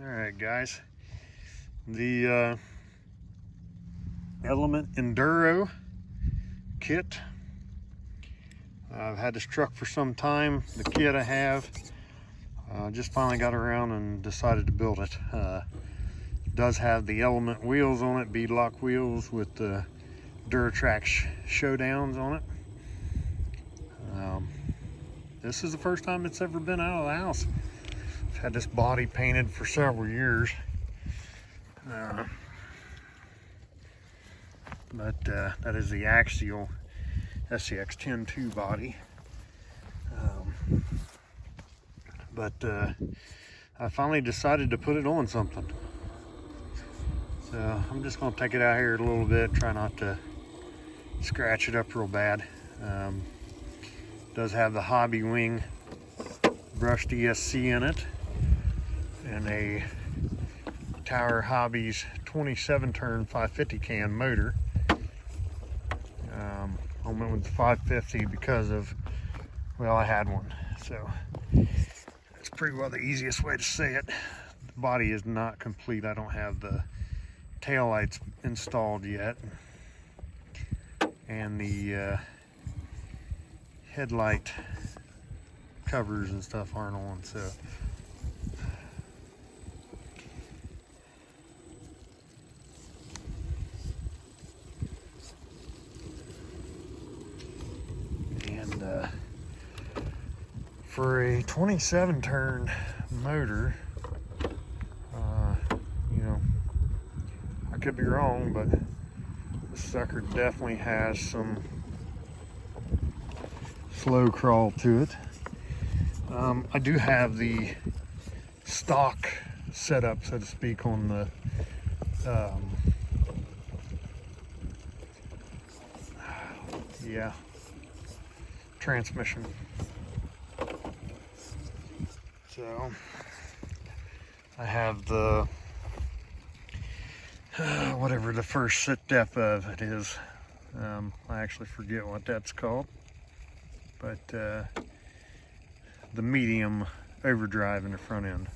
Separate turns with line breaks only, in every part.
Alright guys, the Element Enduro kit. I've had this truck for some time. The kit I have, just finally got around and decided to build it. It does have the Element wheels on it, beadlock wheels with the duratrax showdowns on it. This is the first time it's ever been out of the house. I've had this body painted for several years. That is the Axail SCX 10.2 body. I finally decided to put it on something. So I'm just going to take it out here a little bit, try not to scratch it up real bad. It does have the hobbywing brushed ESC in it and a Tower Hobbies 27 turn 550 can motor. I went with the 550 because of, well, I had one, so that's pretty well the easiest way to say it. The body is not complete. I don't have the taillights installed yet, and the headlight covers and stuff aren't on, so for a 27 turn motor, you know, I could be wrong, but this sucker definitely has some slow crawl to it. I do have the stock setup, so to speak, on the transmission. So I have the whatever the first sit depth of it is. I actually forget what that's called, but the medium overdrive in the front end.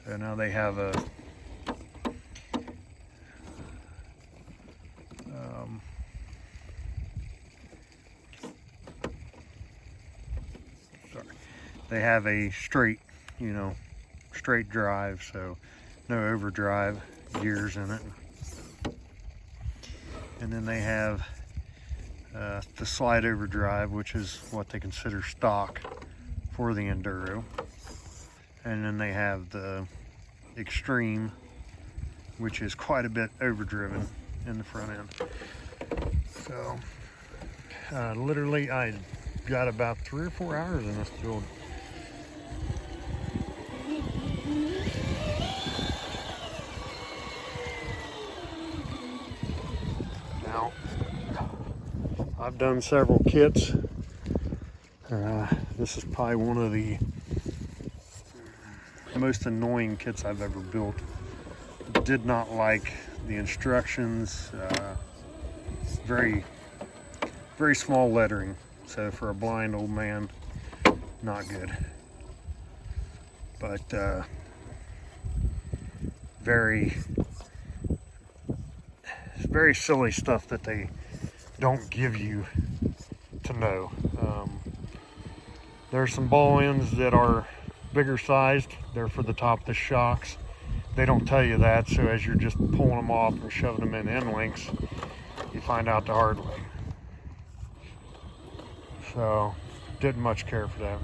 So now they have a they have a straight, straight drive, so no overdrive gears in it. And then they have the slide overdrive, which is what they consider stock for the Enduro. And then they have the extreme, which is quite a bit overdriven in the front end. So literally I got about 3 or 4 hours in this build. Now, I've done several kits. This is probably one of the most annoying kits I've ever built. Did not like the instructions. Very small lettering. So for a blind old man, not good. But very silly stuff that they don't give you to know. There's some ball ends that are bigger sized. They're for the top of the shocks. They don't tell you that, so as you're just pulling them off and shoving them in end links, you find out the hard way. So didn't much care for that.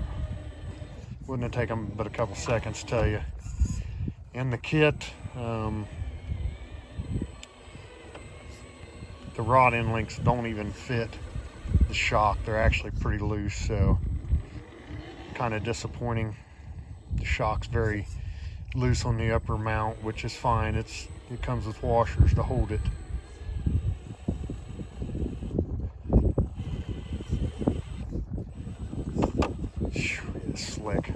Wouldn't have taken but a couple seconds to tell you. In the kit, the rod end links don't even fit the shock. They're actually pretty loose, so kind of disappointing. The shock's very loose on the upper mount, which is fine. It comes with washers to hold it. It's slick.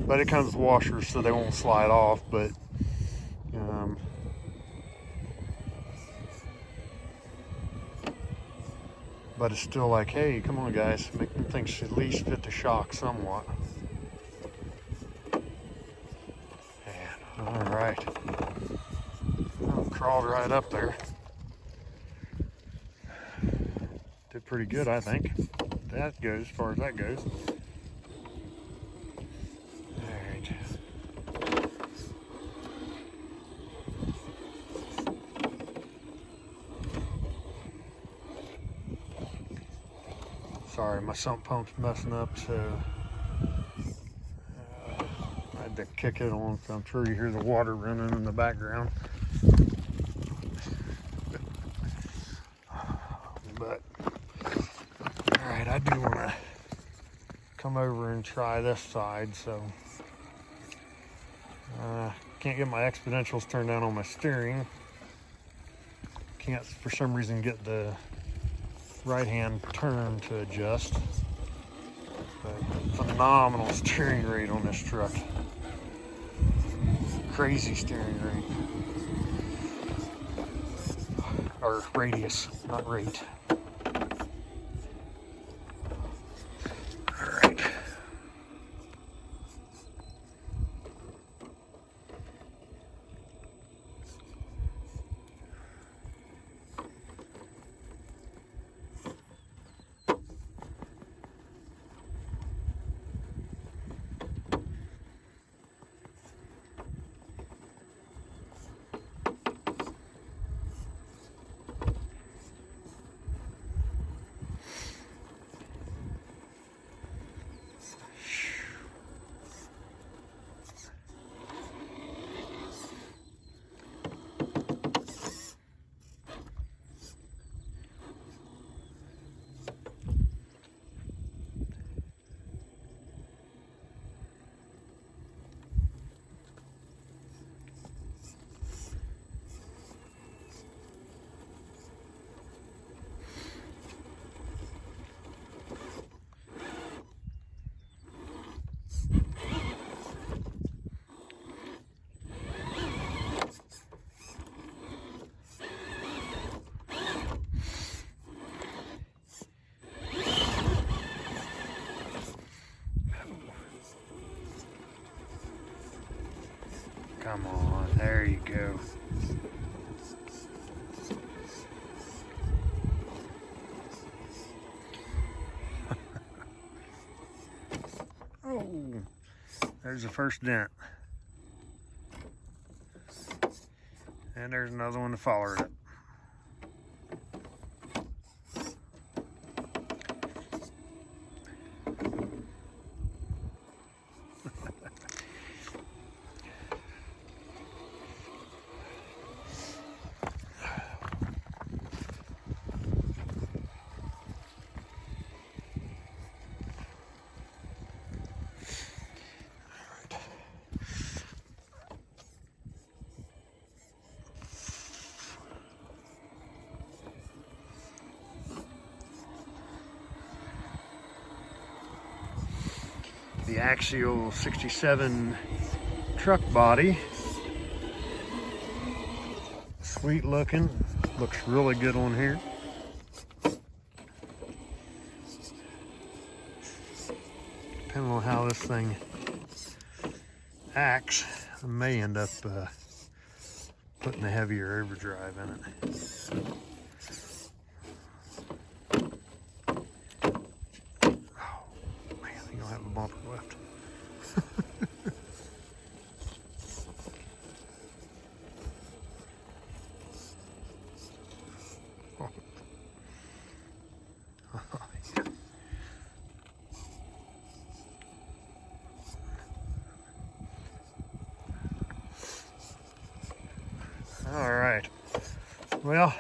But it comes with washers so they won't slide off, but it's still like, hey, come on guys, make them things at least fit the shock somewhat. All right. Well, crawled right up there. Did pretty good, I think. That goes as far as that goes. All right. Sorry, my sump pump's messing up, so I had to kick it on. So I'm sure you hear the water running in the background. But all right, I do want to come over and try this side. So can't get my exponentials turned down on my steering. Can't for some reason get the right hand turn to adjust. But phenomenal steering rate on this truck. Crazy steering rate. Or radius, not rate. All right. Come on, there you go. Oh, there's the first dent. And there's another one to follow it. The Axail 67 truck body. Sweet looking, looks really good on here. Depending on how this thing acts, I may end up putting a heavier overdrive in it. Bumper left. Oh. All right. Well,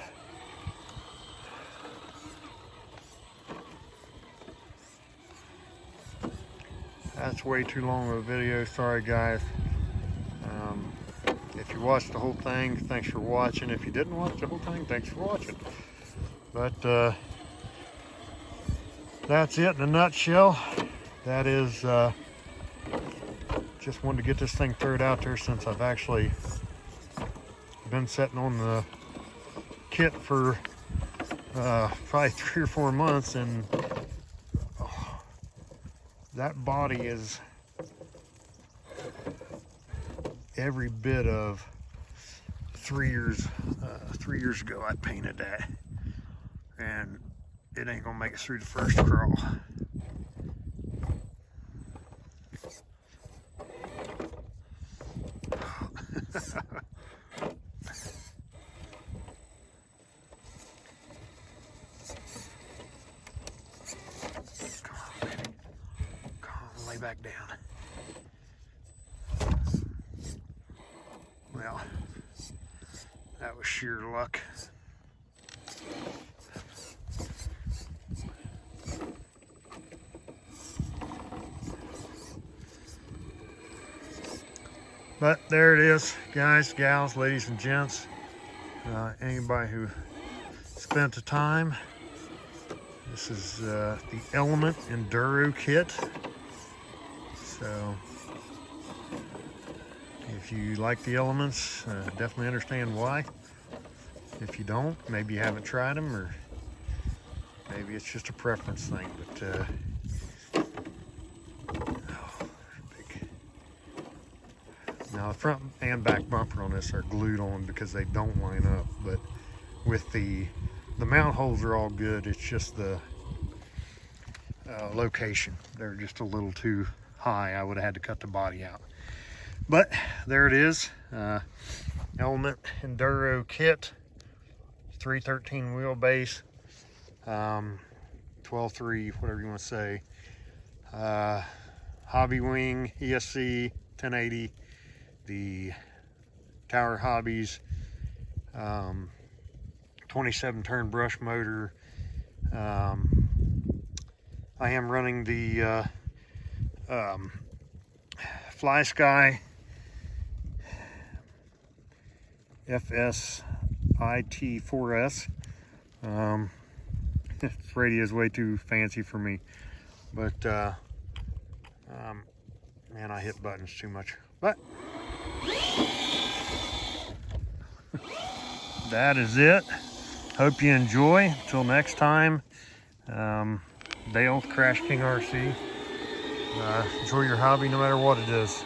that's way too long of a video. Sorry, guys. If you watched the whole thing, thanks for watching. If you didn't watch the whole thing, thanks for watching. But that's it in a nutshell. That is, just wanted to get this thing thrown out there since I've actually been sitting on the kit for probably 3 or 4 months, and that body is every bit of 3 years. 3 years ago, I painted that, and it ain't gonna make it through the first crawl. Lay back down. Well, that was sheer luck. But there it is, guys, gals, ladies and gents. Anybody who spent the time. This is the Element Enduro kit. So if you like the Elements, definitely understand why. If you don't, maybe you haven't tried them, or maybe it's just a preference thing. But now the front and back bumper on this are glued on because they don't line up. But with the mount holes are all good. It's just the location. They're just a little too high. I would have had to cut the body out. But there it is. Element Enduro kit. 313 wheelbase. 12.3, whatever you want to say. Hobbywing ESC 1080. The Tower Hobbies 27 turn brush motor. I am running the Fly Sky FSIT4S. This radio is way too fancy for me, but man, I hit buttons too much. But that is it. Hope you enjoy. Till next time, Dale, Crash King RC. Enjoy your hobby no matter what it is.